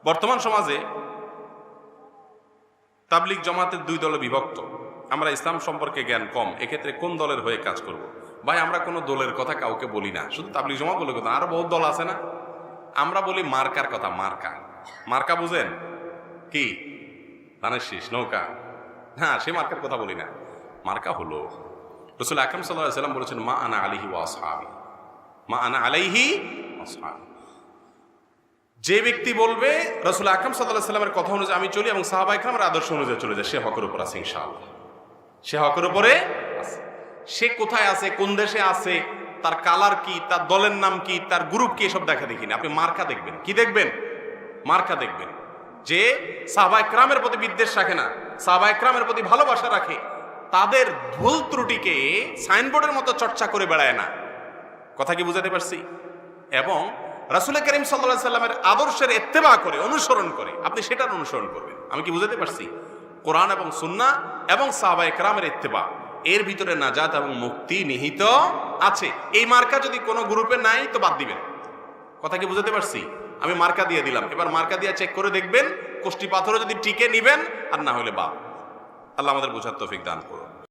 বর্তমান সমাজে তাবলিগ জামাতের দুই দলে বিভক্ত। আমরা ইসলাম সম্পর্কে জ্ঞান কম, এক্ষেত্রে কোন দলের হয়ে কাজ করব? ভাই, আমরা কোনো দলের কথা কাউকে বলি না, শুধু তাবলিগ জামাত বলে কথা। আরো বহুত দল আছে না? আমরা বলি মার্কার কথা। মার্কা, মার্কা বুঝেন কি? ধানের শীষ, নৌকা। হ্যাঁ, সেই মার্কার কথা বলি না। মার্কা হলো রাসূল আকরাম সাল্লাল্লাহু আলাইহি ওয়াসাল্লাম বলেছেন, মা আনা আলাইহি ওয়া আসহাবি, মা আনা আলাইহি ওয়া আসহাবি। যে ব্যক্তি বলবে রাসূল আকরাম সাল্লাল্লাহু আলাইহি ওয়াসাল্লামের কথা অনুযায়ী আমি চলি এবং সাহাবায়ে কেরামের আদর্শ অনুযায়ী চলে যায়, সে হকের উপর আছে ইনশাআল্লাহ। সে হকের উপরে আছে। সে কোথায় আছে, কোন দেশে আছে, তার কালার কি, তার দলের নাম কি, তার গ্রুপ কি, এসব দেখা দেখি না। আপনি মার্কা দেখবেন। কি দেখবেন? মার্কা দেখবেন। যে সাহাবায়ে কেরামের প্রতি বিদ্বেষ রাখে না, সাহাবায়ে কেরামের প্রতি ভালোবাসা রাখে, তাদের ভুল ত্রুটিকে সাইনবোর্ডের মতো চর্চা করে বেড়ায় না। কথা কি বুঝাতে পারছি? এবং রাসূল করিম সাল্লাল্লাহু আলাইহি সাল্লামের আদর্শের ইত্তেবা করে, অনুসরণ করে, আপনি সেটার অনুসরণ করবেন। আমি কি বুঝাতে পারছি? কোরআন এবং সুন্নাহ এবং সাহাবায়ে কেরামের ইত্তেবা, এর ভিতরে নাজাত এবং মুক্তি নিহিত আছে। এই মার্কা যদি কোনো গ্রুপে নাই তো বাদ দিবেন। কথা কি বুঝাতে পারছি? আমি মার্কা দিয়ে দিলাম, এবার মার্কা দিয়ে চেক করে দেখবেন, কোষ্টি পাথরও যদি টিকে নিবেন, আর না হলে বাদ। আল্লাহ আমাদের বোঝার তৌফিক দান করুন।